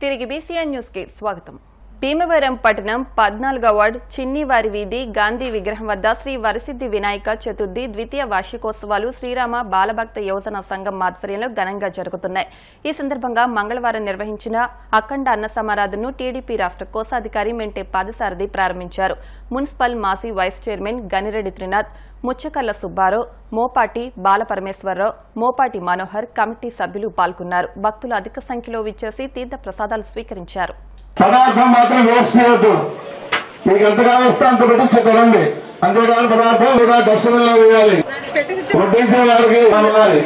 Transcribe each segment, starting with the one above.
తిరిగి BCN news కి స్వాగతం. భీమవరం పట్టణం 14వ వార్డ్ చిన్నివారి వీధి గాంధీ విగ్రహం వద్ద శ్రీ వరసిద్ధి వినాయక చతుర్థి ద్వితీయ వార్షికోత్సవాలు శ్రీరామ బాలభక్త యోజన సంఘం ఆధ్వర్యంలో ఘనంగా జరుగుతున్నాయి. ఈ సందర్భంగా మంగళవారం నిర్వహించిన అఖండ అన్న సమారాధనను టీడీపీ రాష్ట్ర కోశాధికారి మెంటే పాదసారథి ప్రారంభించారు. మున్సిపల్ మాజీ vice chairman Ganireddy Trinath, Muchakalla Subbarao, Mopati Balaparameswararao, Mopati Manohar committee సభ్యులు పాల్గొన్నారు. భక్తులు అధిక సంఖ్యలో విచ్చేసి తీర్థ ప్రసాదాలు స్వీకరించారు. పదార్థం మాత్రం వేస్ట్ చేయొద్దు. మీకు ఎంతగా వస్తే అంత పెట్టించి కొనండి. అంతేకాని పదార్థం కూడా దర్శనంలో వేయాలి. వడ్డించే వారికి ఉండాలి.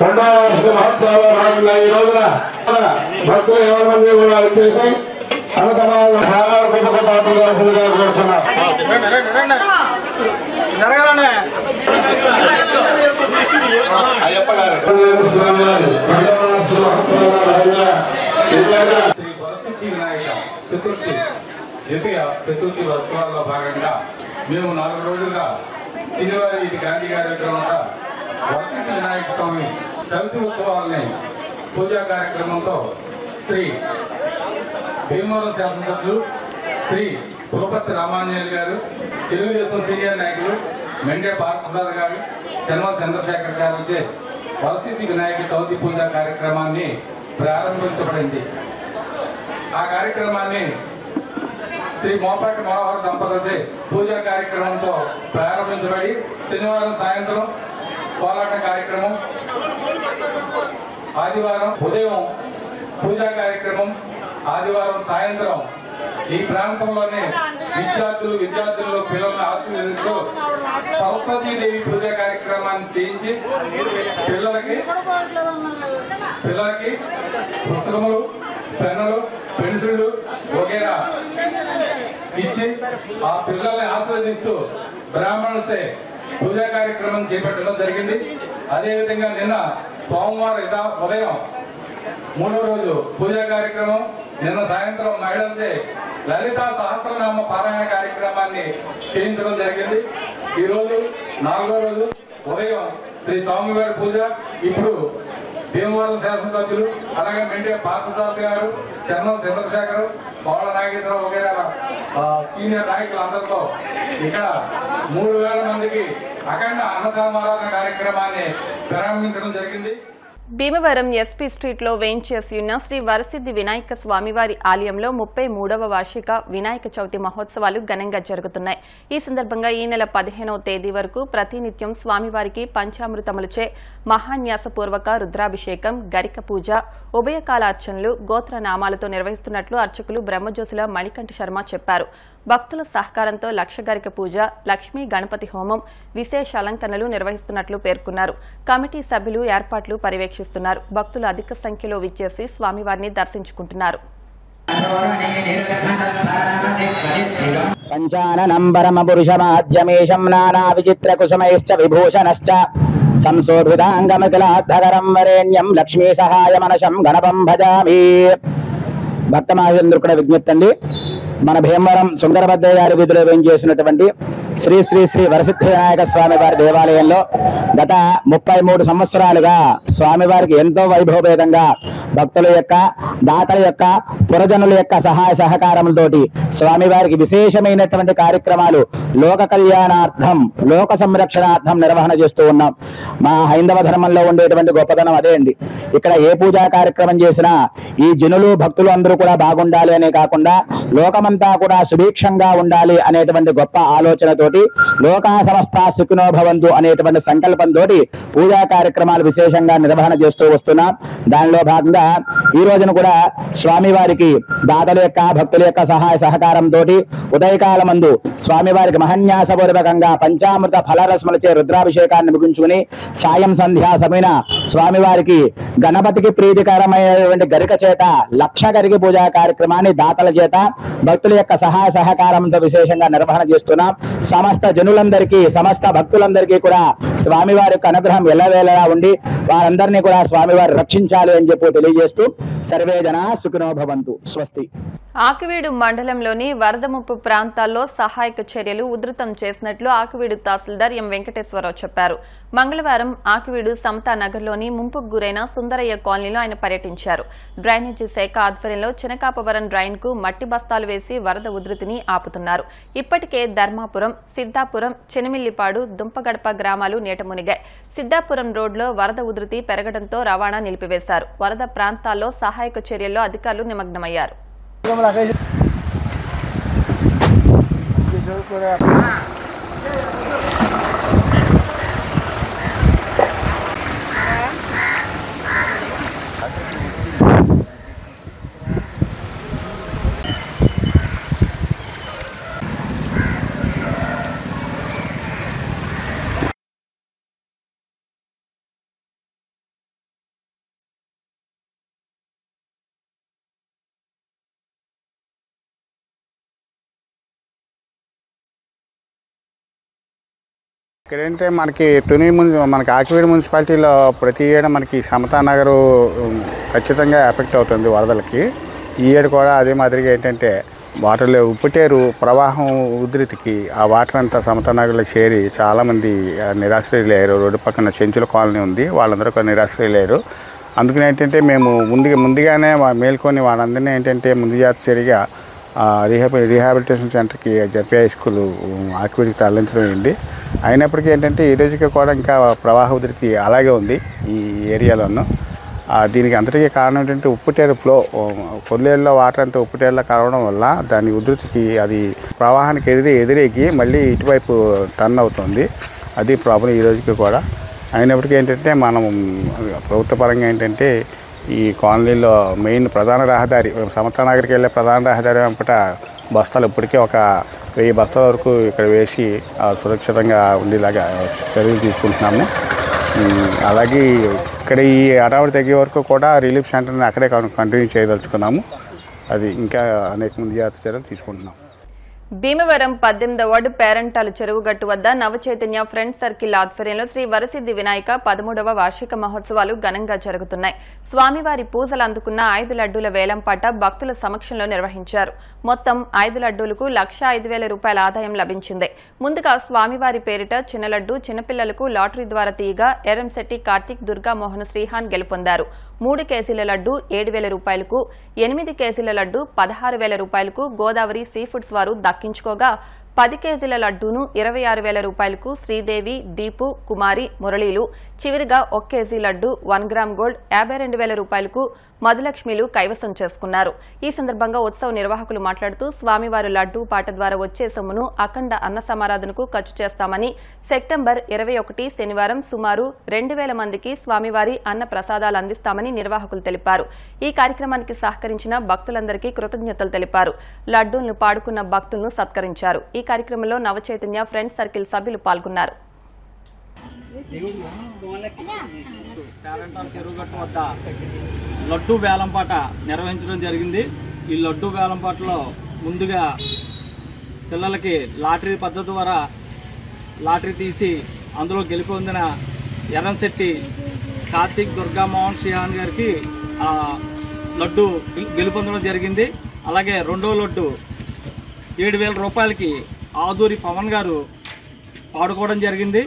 2వ వార్షిక మహోత్సవాలు భాగంగా ఈ రోజున భక్తులు 20 మంది కూడా వచ్చేసి అనుసమాలు పాల్గొనవలసిందిగా కోరుతున్నాం. అయ్యప్ప గారు చతుర్థి ద్వితీయ చతుర్థి ఉత్సవాల్లో భాగంగా మేము 4 రోజులుగా శనివారం ఇది గాంధీ గారి దగ్గర ఉన్న వరసిద్ధి వినాయక స్వామి చవితి ఉత్సవాలని పూజా కార్యక్రమంతో శ్రీ భీమవరం శాసనసభ్యులు శ్రీ పులపర్తి రామాంజనేయులు గారు, తెలుగుదేశం సీనియర్ నాయకులు మెండే పార్థసారథి గారు, చన్మల చంద్రశేఖర్ గారు వచ్చే వరసిద్ధి వినాయక చవితి పూజా కార్యక్రమాన్ని ప్రారంభించబడింది. ఆ కార్యక్రమాన్ని శ్రీ మోపాటి మనోహర్ దంపతులచే పూజా కార్యక్రమంతో ప్రారంభించబడి శనివారం సాయంత్రం పోరాట కార్యక్రమం, ఆదివారం ఉదయం పూజా కార్యక్రమం, ఆదివారం సాయంత్రం ఈ ప్రాంతంలోనే విద్యార్థులు పిల్లలను ఆశీర్వదిస్తూ సరస్వతీదేవి పూజా కార్యక్రమాన్ని చేయించి పిల్లలకి పుస్తకములు, పెన్నులు, పెన్సిళ్లు వగేరా ఇచ్చి ఆ పిల్లల్ని ఆస్వాదిస్తూ బ్రాహ్మణులతో పూజా కార్యక్రమం చేపట్టడం జరిగింది. అదేవిధంగా నిన్న సోమవారం ఉదయం 3వ రోజు పూజా కార్యక్రమం, నిన్న సాయంత్రం మహిళలతో లలితా సహస్రనామ పారాయణ కార్యక్రమాన్ని చేయించడం జరిగింది. ఈరోజు 4వ రోజు ఉదయం శ్రీ స్వామివారి పూజ. ఇప్పుడు భీమవరం శాసనసభ్యులు అలాగే మెంటే పార్థసారథి గారు, చన్మల చంద్రశేఖర్, పవళ నాగేశ్వరరావు వగేరా సీనియర్ నాయకులందరితో ఇక్కడ 3000 మందికి అఖండ అన్నసమారాధన కార్యక్రమాన్ని ప్రారంభించడం జరిగింది. భీమవరం ఎస్పీ స్ట్రీట్లో వేయించేసి ఉన్న శ్రీ వరసిద్ధి వినాయక స్వామివారి ఆలయంలో 33వ వార్షిక వినాయక చవితి మహోత్సవాలు ఘనంగా జరుగుతున్నాయి. ఈ సందర్భంగా ఈ నెల 15వ తేదీ వరకు ప్రతినిత్యం స్వామివారికి పంచామృతములచే మహాన్యాసపూర్వక రుద్రాభిషేకం, గరిక పూజ, ఉభయకాల అర్చనలు గోత్రనామాలతో నిర్వహిస్తున్నట్లు అర్చకులు బ్రహ్మజ్యోతుల మణికంఠ శర్మ చెప్పారు. భక్తుల సహకారంతో లక్ష గరిక పూజ, లక్ష్మీ గణపతి హోమం, విశేష అలంకరణలు నిర్వహిస్తున్నట్లు పేర్కొన్నారు. కమిటీ సభ్యులు ఏర్పాట్లు పర్యవేక్షిస్తున్నారు. భక్తులు అధిక సంఖ్యలో విచ్చేసి స్వామివారిని దర్శించుకుంటున్నారు. పంచాననంబరమ పురుషమాధ్యమేషం నానా విచిత్ర కుసుమైశ్చ విభూషణశ్చ సంశోభితాంగమఖిలాద్ధకరం వరేణ్యం లక్ష్మీ సహాయమనశం గణపం భజామి. భక్త మహేంద్రుడు కూడా విజ్ఞప్తి అండి. మన భీమవరం సుందరభద్రయ్య గారి వీధిలో వేయించేసినటువంటి శ్రీ శ్రీ శ్రీ వరసిద్ధి వినాయక స్వామి వారి దేవాలయంలో గత 33 సంవత్సరాలుగా స్వామివారికి ఎంతో వైభవపేతంగా భక్తుల యొక్క, దాతల యొక్క, పురజనుల యొక్క సహాయ సహకారములతోటి స్వామివారికి విశేషమైనటువంటి కార్యక్రమాలు లోక కళ్యాణార్థం, లోక సంరక్షణార్థం నిర్వహణ చేస్తూ ఉన్నాం. మా హైందవ ధర్మంలో ఉండేటువంటి గొప్పతనం అదే అండి. ఇక్కడ ఏ పూజా కార్యక్రమం చేసినా ఈ జనులు, భక్తులు అందరూ కూడా బాగుండాలి అనే కాకుండా లోకమంతా కూడా సుభిక్షంగా ఉండాలి అనేటువంటి గొప్ప ఆలోచనతోటి లోకా సమస్త సుఖినో భవంతు అనేటువంటి సంకల్పంతో పూజా కార్యక్రమాలు విశేషంగా నిర్వహణ చేస్తూ వస్తున్నాం. దానిలో భాగంగా ఈ రోజున కూడా స్వామివారికి దాతల యొక్క, భక్తుల యొక్క సహాయ సహకారంతో ఉదయకాలమందు స్వామివారికి మహన్యాసపూర్వకంగా పంచామృత ఫలరస్ములచే రుద్రాభిషేకాన్ని ముగించుకుని సాయం సంధ్యా సమయన స్వామివారికి గణపతికి ప్రీతికరమైనటువంటి గరిక చేత లక్ష గరిక పూజా కార్యక్రమాన్ని దాతల చేత, భక్తుల యొక్క సహాయ సహకారంతో విశేషంగా నిర్వహణ చేస్తున్నాం. సమస్త జనులందరికీ, సమస్త భక్తులందరికీ కూడా స్వామివారి యొక్క అనుగ్రహం ఎల్లవేళలా ఉండి వారందరినీ కూడా స్వామివారు రక్షించాలి అని చెప్పి తెలియజేస్తూ సర్వే జనా సుఖినో భవంతు. స్వస్తి. ఆకివీడు మండలంలోని వరద ముప్పు ప్రాంతాల్లో సహాయక చర్యలు ఉధృతం చేసినట్లు ఆకివీడు తహసీల్దార్ ఎం వెంకటేశ్వరరావు చెప్పారు. మంగళవారం ఆకివీడు సమతానగర్లోని ముంపుకు గురైన సుందరయ్య కాలనీలో ఆయన పర్యటించారు. డ్రైనేజీ శాఖ ఆధ్వర్యంలో చినకాపవరం డ్రైన్కు మట్టి బస్తాలు వేసి వరద ఉధృతిని ఆపుతున్నారు. ఇప్పటికే ధర్మాపురం, సిద్దాపురం, చెనిమిల్లిపాడు, దుంపగడప గ్రామాలు నీట మునిగాయి. సిద్దాపురం రోడ్లో వరద ఉధృతి పెరగడంతో రవాణా నిలిపివేశారు. వరద ప్రాంతాల్లో సహాయక చర్యల్లో అధికారులు నిమగ్నమయ్యారు. ఇక్కడ ఏంటంటే మనకి ఆకివీడు మున్సిపాలిటీలో ప్రతి ఏడు మనకి సమతానగర్ ఖచ్చితంగా ఎఫెక్ట్ అవుతుంది వరదలకి. ఈ ఏడు కూడా అదే మాదిరిగా ఏంటంటే వాటర్లో ఉప్పుటేరు ప్రవాహం ఉధృతికి ఆ వాటర్ అంతా సమతానగర్లో చేరి చాలామంది నిరాశ్రయులయ్యారు. రోడ్డు పక్కన చెంచుల కాలనీ ఉంది, వాళ్ళందరూ కూడా నిరాశ్రయులయ్యారు. అందుకని ఏంటంటే మేము ముందుగానే మేల్కొని వాళ్ళందరినీ ఏంటంటే ముందు జాగ్రత్తగా రీహాబిలిటేషన్ సెంటర్కి జెడ్పీ హై స్కూల్ ఆకివీడికి తరలించడం అయింది. అయినప్పటికీ ఏంటంటే ఈ రోజుకి కూడా ఇంకా ప్రవాహ ఉధృతి అలాగే ఉంది ఈ ఏరియాలోనూ. దీనికి అంతటికీ కారణం ఏంటంటే ఉప్పుటేరు ఫ్లో, కొల్లేరులో వాటర్ అంతా ఉప్పుటేరులో కలవడం వల్ల దాని ఉధృతికి అది ప్రవాహానికి ఎదురేగి మళ్ళీ ఇటువైపు టర్న్ అవుతుంది. అది ప్రాబ్లం ఈ రోజుకి కూడా. అయినప్పటికీ ఏంటంటే మనం ప్రభుత్వ పరంగా ఏంటంటే ఈ కాలనీలో మెయిన్ ప్రధాన రహదారి సమతానగర్కి వెళ్ళే ప్రధాన రహదారి వెంపట బస్తాలు ఇప్పటికే ఒక 1000 బస్తాల వరకు ఇక్కడ వేసి సురక్షితంగా ఉండేలాగా చర్యలు తీసుకుంటున్నాము. అలాగే ఇక్కడ ఈ హడావుడి తగ్గే వరకు కూడా రిలీఫ్ సెంటర్ని అక్కడే కంటిన్యూ చేయదలుచుకున్నాము. అది ఇంకా అనేక ముందు జాగ్రత్త చర్యలు తీసుకుంటున్నాం. భీమవరం 18వ వార్డు పేరంటాలు చెరువుగట్టు వద్ద నవచైతన్య ఫ్రెండ్స్ సర్కిల్ ఆధ్వర్యంలో శ్రీ వరసిద్ధి వినాయక 13వ వార్షిక మహోత్సవాలు ఘనంగా జరుగుతున్నాయి. స్వామివారి పూజలు అందుకున్న 5 లడ్డూల వేలంపాట భక్తుల సమక్షంలో నిర్వహించారు. మొత్తం 5 లడ్డూలకు 1,05,000 రూపాయల ఆదాయం లభించింది. ముందుగా స్వామివారి పేరిట చిన్న లడ్డు చిన్నపిల్లలకు లాటరీ ద్వారా తీయగా ఎర్రంశెట్టి కార్తీక్, దుర్గామోహన్, శ్రీహాన్ గెలుపొందారు. 3 కేజీల లడ్డు 7,000 రూపాయలకు, 8 కేజీల లడ్డు 16,000 రూపాయలకు గోదావరి సీ ఫుడ్స్ వారు దక్కించుకోగా 10 కేజీల లడ్డూను 26,000 రూపాయలకు శ్రీదేవి, దీపు, కుమారి, మురళీలు, చివరిగా 1 కేజీ లడ్డు 1 గ్రామ్ గోల్డ్ 52,000 రూపాయలకు మధులక్ష్మిలు కైవసం చేసుకున్నారు. ఈ సందర్భంగా ఉత్సవ నిర్వాహకులు మాట్లాడుతూ స్వామివారి లడ్డూ పాట ద్వారా వచ్చే సొమ్మును అఖండ అన్న సమారాధనకు ఖర్చు చేస్తామని, సెప్టెంబర్ 21 శనివారం సుమారు 2,000 మందికి స్వామివారి అన్న ప్రసాదాలు అందిస్తామని నిర్వాహకులు తెలిపారు. ఈ కార్యక్రమానికి సహకరించిన భక్తులందరికీ కృతజ్ఞతలు తెలిపారు. లడ్డూలను పాడుకున్న భక్తులను సత్కరించారు. ఈ కార్యక్రమంలో నవచైతన్య ఫ్రెండ్స్ సర్కిల్ సభ్యులు పాల్గొన్నారు. చెరువుగట్టు వద్ద లడ్డూ వేలంపాట నిర్వహించడం జరిగింది. ఈ లడ్డూ వేలంపాటలో ముందుగా పిల్లలకి లాటరీ పద్ధతి ద్వారా లాటరీ తీసి అందులో గెలుపొందిన ఎర్రంశెట్టి కార్తీక్, దుర్గామోహన్, శ్రీహాన్ గారికి లడ్డు గెలుపొందడం జరిగింది. అలాగే రెండో లడ్డు 7,000 రూపాయలకి ఆదూరి పవన్ గారు పాడుకోవడం జరిగింది.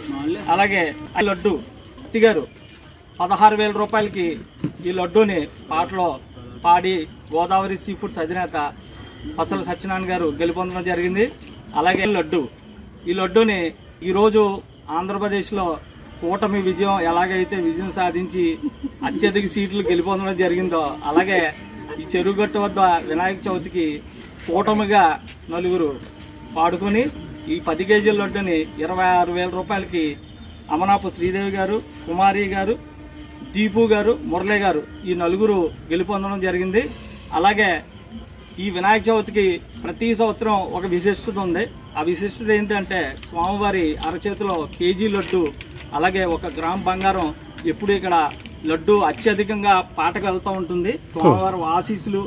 అలాగే ఈ లడ్డు అత్తి గారు 16,000 రూపాయలకి ఈ లడ్డూని పాటలో పాడి గోదావరి సీ ఫుడ్స్ అధినేత పసల సత్యనారాయణ గారు గెలుపొందడం జరిగింది. అలాగే ఈ లడ్డూని ఈరోజు ఆంధ్రప్రదేశ్లో కూటమి విజయం ఎలాగైతే విజయం సాధించి అత్యధిక సీట్లు గెలుపొందడం జరిగిందో అలాగే ఈ చెరువుగట్టు వద్ద వినాయక చవితికి కూటమిగా నలుగురు పాడుకొని ఈ 10 కేజీల లడ్డుని 26,000 రూపాయలకి అమనాపు శ్రీదేవి గారు, కుమారి గారు, దీపు గారు, మురళీ గారు ఈ నలుగురు గెలుపొందడం జరిగింది. అలాగే ఈ వినాయక చవితికి ప్రతి సంవత్సరం ఒక విశిష్టత ఉంది. ఆ విశిష్టత ఏంటంటే స్వామివారి అరచేతిలో కేజీ లడ్డు, అలాగే 1 గ్రామ్ బంగారం ఎప్పుడు ఇక్కడ లడ్డు అత్యధికంగా పాటకు వెళ్తూ ఉంటుంది. స్వామివారి ఆశీస్సులు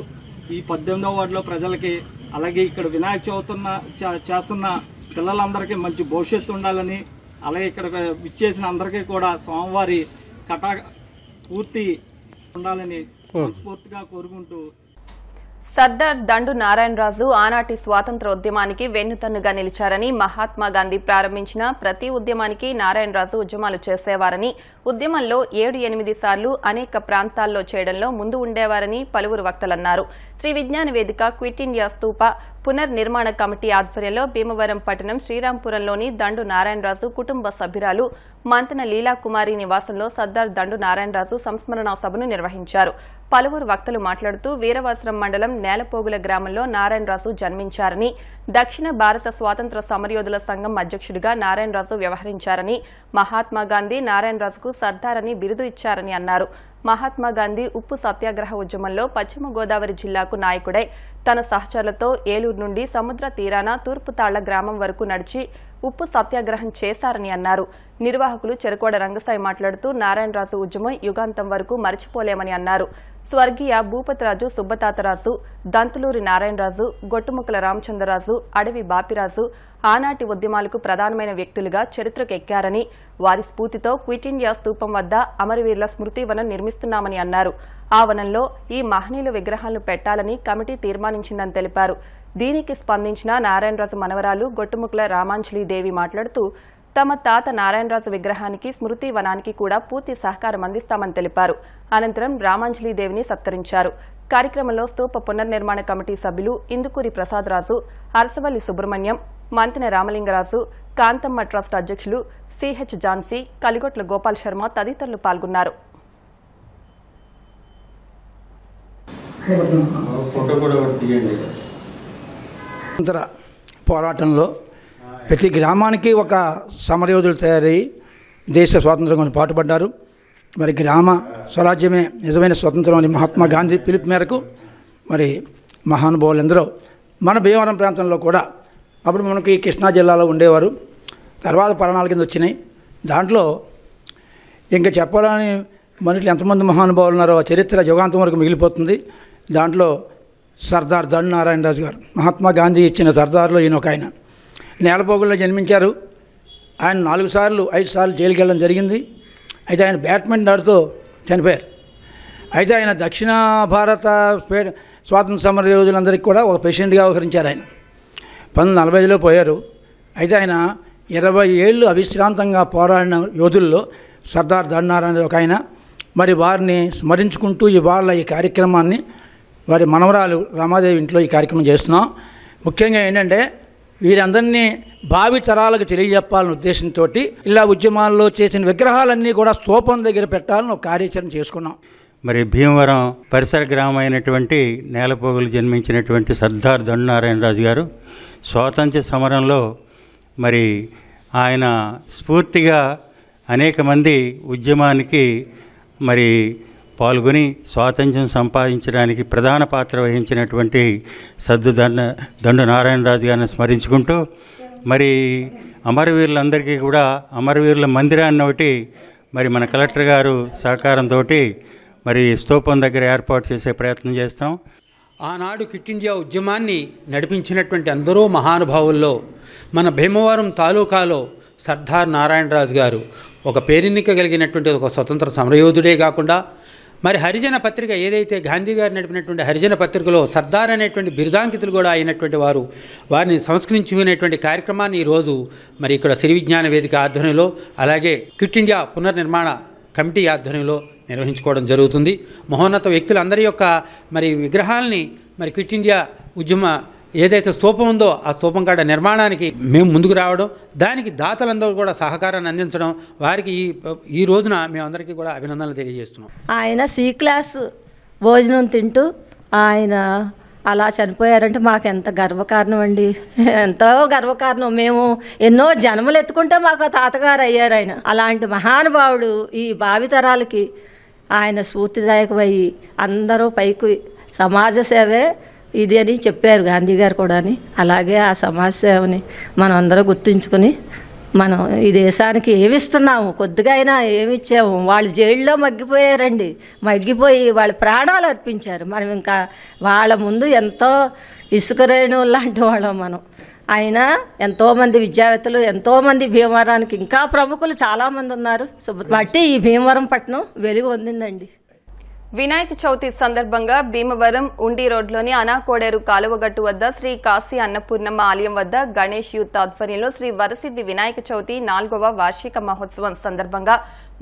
ఈ 18వ వార్డులో ప్రజలకి, అలాగే ఇక్కడ వినాయక చవితి చేస్తున్న పిల్లలందరికీ మంచి భవిష్యత్తు ఉండాలని, అలాగే ఇక్కడ విచ్చేసిన అందరికీ కూడా స్వామివారి పూర్తి ఉండాలని మనస్ఫూర్తిగా కోరుకుంటూ సర్దార్ దండు నారాయణరాజు ఆనాటి స్వాతంత్ర ఉద్యమానికి వెన్నుతన్నుగా నిలిచారని, మహాత్మా గాంధీ ప్రారంభించిన ప్రతి ఉద్యమానికి నారాయణరాజు ఉద్యమాలు చేసేవారని, ఉద్యమంలో 7-8 సార్లు అనేక ప్రాంతాల్లో చేయడంలో ముందు ఉండేవారని పలువురు వక్తలన్నారు. శ్రీ విజ్ఞాన వేదిక క్విట్ ఇండియా స్తూప పునర్నిర్మాణ కమిటీ ఆధ్వర్యంలో భీమవరం పట్టణం శ్రీరాంపురంలోని దండు నారాయణరాజు కుటుంబ సభ్యురాలు మంతన లీలాకుమారి నివాసంలో సర్దార్ దండు నారాయణరాజు సంస్మరణ సభను నిర్వహించారు. పలువురు వక్తలు మాట్లాడుతూ వీరవాసరం మండలం నేలపోగుల గ్రామంలో నారాయణరాజు జన్మించారని, దక్షిణ భారత స్వాతంత్ర సమరయోధుల సంఘం అధ్యక్షుడిగా నారాయణరాజు వ్యవహరించారని, మహాత్మా గాంధీ నారాయణరాజుకు సర్దార్ అని బిరుదు ఇచ్చారని అన్నారు. మహాత్మా గాంధీ ఉప్పు సత్యాగ్రహ ఉద్యమంలో పశ్చిమ గోదావరి జిల్లాకు నాయకుడై తన సహచరులతో ఏలూరు నుండి సముద్ర తీరాన తూర్పుతాళ్ల గ్రామం వరకు నడిచి ఉప్పు సత్యాగ్రహం చేశారని అన్నారు. నిర్వాహకులు చెరకోడ రంగసాయి మాట్లాడుతూ నారాయణరాజు ఉద్యమం యుగాంతం వరకు మరిచిపోలేమని అన్నారు. స్వర్గీయ భూపతిరాజు సుబ్బతాతరాజు, దంతులూరి నారాయణరాజు, గొట్టుముక్కల రామచంద్రరాజు, అడవి బాపిరాజు ఆనాటి ఉద్యమాలకు ప్రధానమైన వ్యక్తులుగా చరిత్రకెక్కారని, వారి స్ఫూర్తితో క్విట్ ఇండియా స్తూపం వద్ద అమరవీరుల స్మృతి వనం నిర్మిస్తున్నామని అన్నారు. ఆ వనంలో ఈ మహనీయుల విగ్రహాలను పెట్టాలని కమిటీ తీర్మానించిందని తెలిపారు. దీనికి స్పందించిన నారాయణరాజు మనవరాలు గొట్టుముక్కల రామాంజలీదేవి మాట్లాడుతూ తమ తాత నారాయణరాజు విగ్రహానికి స్మృతి వనానికి కూడా పూర్తి సహకారం అందిస్తామని తెలిపారు. అనంతరం రామాంజలీదేవిని సత్కరించారు. కార్యక్రమంలో స్తూప పునర్నిర్మాణ కమిటీ సభ్యులు ఇందుకూరి ప్రసాదరాజు, అరసవల్లి సుబ్రహ్మణ్యం, మంతిన రామలింగరాజు, కాంతమ్మ ట్రస్ట్ అధ్యక్షులు సిహెచ్ జాన్సీ, కలిగొట్ల గోపాల్ శర్మ తదితరులు పాల్గొన్నారు. పోరాటంలో ప్రతి గ్రామానికి ఒక సమరయోధులు తయారై దేశ స్వాతంత్రం కోసం పాటుపడ్డారు. మరి గ్రామ స్వరాజ్యమే నిజమైన స్వతంత్రం అని మహాత్మా గాంధీ పిలుపు మేరకు మరి మహానుభావులందరూ మన భీమవరం ప్రాంతంలో కూడా అప్పుడు మనకి కృష్ణా జిల్లాలో ఉండేవారు. తర్వాత పరణాల కింద వచ్చినాయి. దాంట్లో ఇంకా చెప్పాలని మనుషులు ఎంతమంది మహానుభావులు ఉన్నారో ఆ చరిత్ర యుగాంతం వరకు మిగిలిపోతుంది. దాంట్లో సర్దార్ దండు నారాయణరాజు గారు, మహాత్మా గాంధీ ఇచ్చిన సర్దార్లో ఈయన ఒక ఆయన. నేలపోగుల్లో జన్మించారు. ఆయన 4 సార్లు 5 సార్లు జైలుకి వెళ్ళడం జరిగింది. అయితే ఆయన బ్యాట్మెంట్ ఆడుతూ చనిపోయారు. అయితే ఆయన దక్షిణ భారత స్వాతంత్ర సమర యోధులందరికీ కూడా ఒక ప్రెసిడెంట్గా వ్యవహరించారు. ఆయన 1945లో పోయారు. అయితే ఆయన 20 ఏళ్ళు అవిశ్రాంతంగా పోరాడిన యోధుల్లో సర్దార్ దండు నారాయణ ఒక ఆయన. మరి వారిని స్మరించుకుంటూ ఇవాళ ఈ కార్యక్రమాన్ని వారి మనవరాలు రామాదేవి ఇంట్లో ఈ కార్యక్రమం చేస్తున్నాం. ముఖ్యంగా ఏంటంటే వీరందరినీ భావి తరాలకు తెలియజెప్పాలనే ఉద్దేశంతో ఇలా ఉద్యమాల్లో చేసిన విగ్రహాలన్నీ కూడా స్తూపం దగ్గర పెట్టాలని ఒక కార్యాచరణ చేసుకున్నాం. మరి భీమవరం పరిసర గ్రామం అయినటువంటి నేలపోగులు జన్మించినటువంటి సర్దార్ దండు నారాయణరాజు గారు స్వాతంత్ర్య సమరంలో మరి ఆయన స్ఫూర్తిగా అనేక మంది ఉద్యమానికి మరి పాల్గొని స్వాతంత్ర్యం సంపాదించడానికి ప్రధాన పాత్ర వహించినటువంటి దండు నారాయణరాజు గారిని స్మరించుకుంటూ మరి అమరవీరులందరికీ కూడా అమరవీరుల మందిరాన్ని ఒకటి మరి మన కలెక్టర్ గారు సహకారంతో మరి స్తూపం దగ్గర ఏర్పాటు చేసే ప్రయత్నం చేస్తాం. ఆనాడు క్విట్ ఇండియా ఉద్యమాన్ని నడిపించినటువంటి అందరూ మహానుభావుల్లో మన భీమవరం తాలూకాలో సర్దార్ నారాయణరాజు గారు ఒక పేరెన్నిక కలిగినటువంటి ఒక స్వతంత్ర సమరయోధుడే కాకుండా మరి హరిజన పత్రిక ఏదైతే గాంధీ గారు నడిపినటువంటి హరిజన పత్రికలో సర్దార్ అనేటువంటి బిరుదాంకితులు కూడా అయినటువంటి వారిని సంస్కరించుకునేటువంటి కార్యక్రమాన్ని ఈరోజు మరి ఇక్కడ శ్రీ విజ్ఞాన వేదిక ఆధ్వర్యంలో అలాగే క్విట్ ఇండియా పునర్నిర్మాణ కమిటీ ఆధ్వర్యంలో నిర్వహించుకోవడం జరుగుతుంది. మహోన్నత వ్యక్తులందరి యొక్క మరి విగ్రహాలని మరి క్విట్ ఇండియా ఉద్యమ ఏదైతే స్తూపం ఉందో ఆ స్తూపం కాడ నిర్మాణానికి మేము ముందుకు రావడం, దానికి దాతలందరూ కూడా సహకారాన్ని అందించడం, వారికి ఈ రోజున మేమందరికీ కూడా అభినందనలు తెలియజేస్తున్నాం. ఆయన సి క్లాస్ భోజనం తింటూ ఆయన అలా చనిపోయారంటే మాకు ఎంత గర్వకారణం అండి, ఎంతో గర్వకారణం. మేము ఎన్నో జన్మలు ఎత్తుకుంటే మాకు తాతగారు అయ్యారు ఆయన. అలాంటి మహానుభావుడు ఈ భావితరాలకి ఆయన స్ఫూర్తిదాయకమయ్యి అందరూ పైకి సమాజ సేవే ఇది అని చెప్పారు గాంధీ గారు కూడా. అలాగే ఆ సమాజ సేవని మనం అందరూ గుర్తుంచుకొని మనం ఈ దేశానికి ఏమిస్తున్నాము, కొద్దిగా అయినా ఏమిచ్చాము. వాళ్ళు జైల్లో మగ్గిపోయారండి, మగ్గిపోయి వాళ్ళ ప్రాణాలు అర్పించారు. మనం ఇంకా వాళ్ళ ముందు ఎంతో ఇసుకరేణు లాంటి వాళ్ళం మనం. అయినా ఎంతోమంది విద్యావేత్తలు, ఎంతోమంది భీమవరానికి ఇంకా ప్రముఖులు చాలామంది ఉన్నారు. బట్టి ఈ భీమవరం పట్టణం వెలుగు పొందిందండి. వినాయక చవితి సందర్భంగా భీమవరం ఉండి రోడ్లోని అనాకోడేరు కాలువగట్టు వద్ద శ్రీ కాశీ అన్నపూర్ణమ్మ ఆలయం వద్ద గణేష్ యూత్ ఆధ్వర్యంలో శ్రీ వరసిద్ధి వినాయక చవితి 4వ వార్షిక మహోత్సవం సందర్భంగా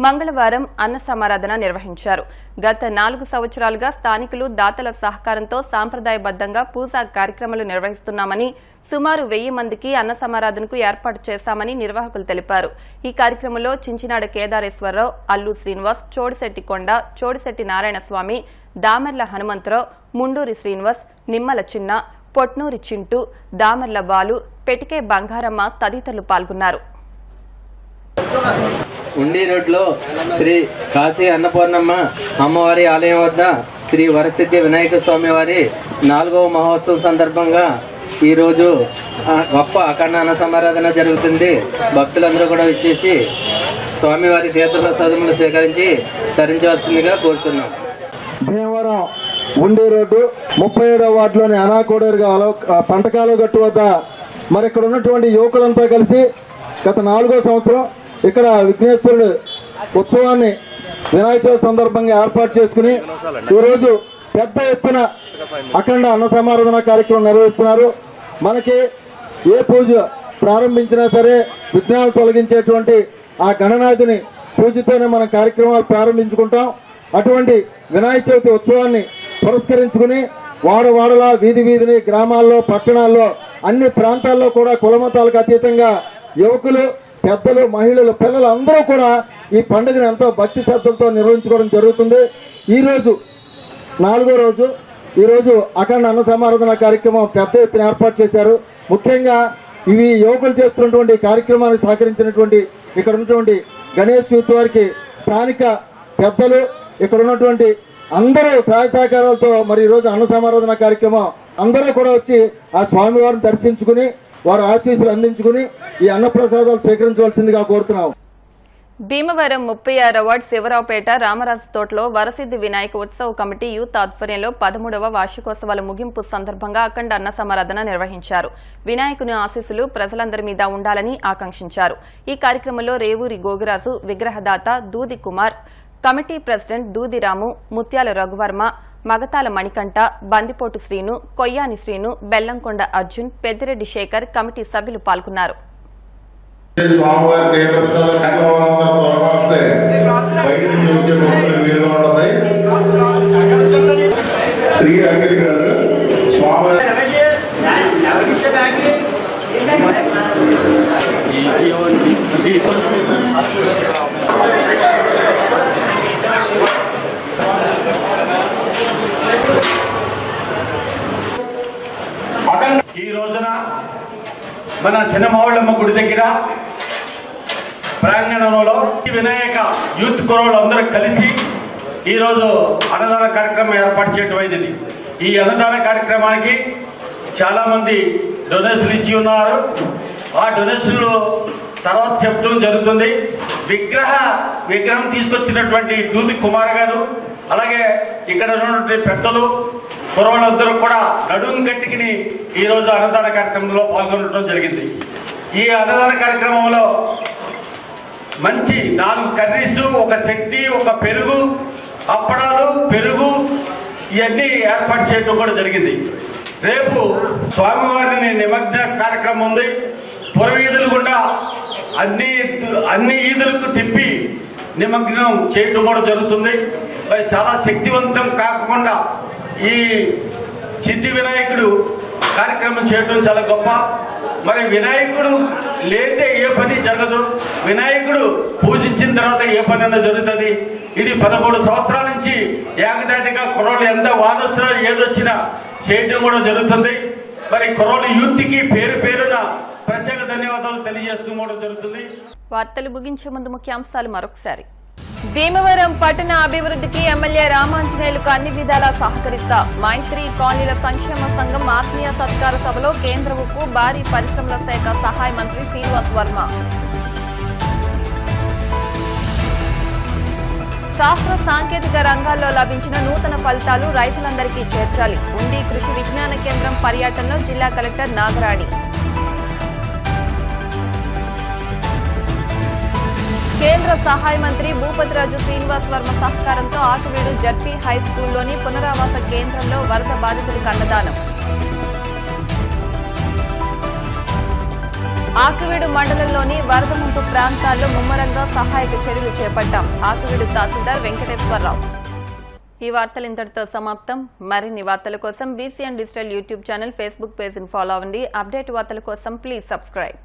మంగళవారం అన్న సమారాధన నిర్వహించారు. గత 4 సంవత్సరాలుగా స్థానికులు దాతల సహకారంతో సాంప్రదాయబద్దంగా పూజా కార్యక్రమాలు నిర్వహిస్తున్నామని, సుమారు 1000 మందికి అన్న సమారాధనకు ఏర్పాటు చేశామని నిర్వాహకులు తెలిపారు. ఈ కార్యక్రమంలో చించినాడ కేదారేశ్వరరావు, అల్లు శ్రీనివాస్, చోడిశెట్టి కొండ, చోడిశెట్టి నారాయణస్వామి, దామెర్ల హనుమంతరావు, ముండూరి శ్రీనివాస్, నిమ్మల చిన్న, పొట్నూరి చింటూ, దామెర్ల బాలు, పెటికే బంగారమ్మ తదితరులు పాల్గొన్నారు. ఉండి రోడ్లో శ్రీ కాశీ అన్నపూర్ణమ్మ అమ్మవారి ఆలయం వద్ద శ్రీ వరసిద్ధి వినాయక స్వామి వారి 4వ మహోత్సవం సందర్భంగా ఈరోజు గొప్ప అఖండ అన్న సమారాధన జరుగుతుంది. భక్తులందరూ కూడా వచ్చేసి స్వామివారి తీర్థప్రసాదములు స్వీకరించి తరించవలసిందిగా కోరుతున్నాం. భీమవరం ఉండి రోడ్డు 37వ వార్డులోని అనాకోడేరు పంటకాలు గట్టు వద్ద మరి ఇక్కడ ఉన్నటువంటి యువకులంతా కలిసి గత 4వ సంవత్సరం ఇక్కడ విఘ్నేశ్వరుడు ఉత్సవాన్ని వినాయక చవితి సందర్భంగా ఏర్పాటు చేసుకుని ఈరోజు పెద్ద ఎత్తున అఖండ అన్న సమారాధన కార్యక్రమం నిర్వహిస్తున్నారు. మనకి ఏ పూజ ప్రారంభించినా సరే విఘ్నాలు తొలగించేటువంటి ఆ గణనాథుని పూజతోనే మనం కార్యక్రమాలు ప్రారంభించుకుంటాం. అటువంటి వినాయక చవితి ఉత్సవాన్ని పురస్కరించుకుని వాడవాడలా వీధి వీధిని గ్రామాల్లో పట్టణాల్లో అన్ని ప్రాంతాల్లో కూడా కులమతాలకు అతీతంగా యువకులు, పెద్దలు, మహిళలు, పిల్లలు అందరూ కూడా ఈ పండుగను ఎంతో భక్తి శ్రద్ధలతో నిర్వహించుకోవడం జరుగుతుంది. ఈరోజు 4వ రోజు ఈరోజు అఖండ అన్న సమారాధన కార్యక్రమం పెద్ద ఎత్తున ఏర్పాటు చేశారు. ముఖ్యంగా ఇవి యువకులు చేస్తున్నటువంటి కార్యక్రమానికి సహకరించినటువంటి ఇక్కడ ఉన్నటువంటి గణేష్ యూత్ వారికి స్థానిక పెద్దలు, ఇక్కడ ఉన్నటువంటి అందరూ సహాయ సహకారాలతో మరి ఈరోజు అన్న సమారాధన కార్యక్రమం అందరూ కూడా వచ్చి ఆ స్వామివారిని దర్శించుకుని వారు ఆశీస్సులు అందించుకుని ఈ అన్నప్రసాదాలు స్వీకరించవలసిందిగా కోరుతున్నాం. భీమవరం 36వ వార్డు శివరావుపేట రామరాజు తోటలో వరసిద్ధి వినాయక ఉత్సవ కమిటీ యూత్ ఆధ్వర్యంలో 13వ వార్షికోత్సవాల ముగింపు సందర్భంగా అఖండ అన్న సమారాధన నిర్వహించారు. వినాయకుని ఆశీస్సులు ప్రజలందరి మీద ఉండాలని ఆకాంక్షించారు. ఈ కార్యక్రమంలో రేవూరి గోగిరాజు, విగ్రహదాత దూది కుమార్, కమిటీ ప్రెసిడెంట్ దూదిరాము, ముత్యాల రఘువర్మ, మగతాల మణికంఠ, బందిపోటు శ్రీను, కొయ్యాని శ్రీను, బెల్లంకొండ అర్జున్, పెద్దిరెడ్డి శేఖర్ కమిటీ సభ్యులు పాల్గొన్నారు. ఈ రోజున మన చిన్నమావుళ్ళమ్మ గుడి దగ్గర ప్రాంగణంలో వినాయక యూత్ కుర్రోళ్ళు అందరూ కలిసి ఈరోజు అన్నదాన కార్యక్రమం ఏర్పాటు చేయటమైనది. ఈ అన్నదాన కార్యక్రమానికి చాలామంది డొనేషన్లు ఇచ్చి ఉన్నారు. ఆ డొనేషన్లు తర్వాత చెప్పడం జరుగుతుంది. విగ్రహం తీసుకొచ్చినటువంటి దూది కుమార్ గారు, అలాగే ఇక్కడ ఉన్నటువంటి పెద్దలు, కుర్రోళ్ళందరూ కూడా నడుం గట్టికిని ఈరోజు అన్నదాన కార్యక్రమంలో పాల్గొనడం జరిగింది. ఈ అన్నదాన కార్యక్రమంలో మంచి 4 కర్రీసు, ఒక చట్నీ, ఒక పెరుగు, అప్పడాలు, పెరుగు ఇవన్నీ ఏర్పాటు చేయడం కూడా జరిగింది. రేపు స్వామివారిని నిమజ్జన కార్యక్రమం ఉంది. పురవీధులు గుండా అన్ని ఈదులకు తిప్పి నిమగ్నం చేయడం కూడా జరుగుతుంది. మరి చాలా శక్తివంతం కాకుండా ఈ సిద్ధి వినాయకుడు కార్యక్రమం చేయడం చాలా గొప్ప. మరి వినాయకుడు లేదే ఏ పని జరగదు. వినాయకుడు పూజించిన తర్వాత ఏ పని అన్నా జరుగుతుంది. ఇది 13 సంవత్సరాల నుంచి ఏకదాటిగా కుర్రోళ్ళు ఎంత వానొచ్చినా ఏదొచ్చినా చేయడం కూడా జరుగుతుంది. మరి కుర్రోళ్ళు యూత్కి పేరున ప్రత్యేక ధన్యవాదాలు తెలియజేసుకోవడం జరుగుతుంది. వార్తలు ముగించే ముందు ముఖ్యాంశాలు మరొకసారి. భీమవరం పట్టణ అభివృద్ధికి ఎమ్మెల్యే రామాంజనేయులకు అన్ని విధాలా సహకరిస్తా. మైత్రి కాలనీల సంక్షేమ సంఘం ఆత్మీయ సత్కార సభలో కేంద్ర ఉక్కు, భారీ పరిశ్రమల శాఖ సహాయ మంత్రి శ్రీనివాస్ వర్మ. శాస్త్ర సాంకేతిక రంగాల్లో లభించిన నూతన ఫలితాలు రైతులందరికీ చేర్చాలి. ఉండి కృషి విజ్ఞాన కేంద్రం పర్యటనలో జిల్లా కలెక్టర్ నాగరాణి. కేంద్ర సహాయ మంత్రి భూపతిరాజు శ్రీనివాస్ వర్మ సహకారంతో ఆకువీడు జడ్పీ హై స్కూల్లోని పునరావాస కేంద్రంలో వరద బాధితులకు అన్నదానం. ఆకువీడు మండలంలోని వరద ముంపు ప్రాంతాల్లో ముమ్మరంగా సహాయక చర్యలు చేపట్టాం. ఆకువీడు తహసీల్దార్ వెంకటేశ్వరరావు. ఈ వార్తలు ఇంతటితో సమాప్తం. మరిన్ని వార్తల కోసం BCN digital YouTube channel, Facebook పేజ్ని ఫాలో అవ్వండి. అప్డేట్ వార్తల కోసం ప్లీజ్ సబ్స్క్రైబ్.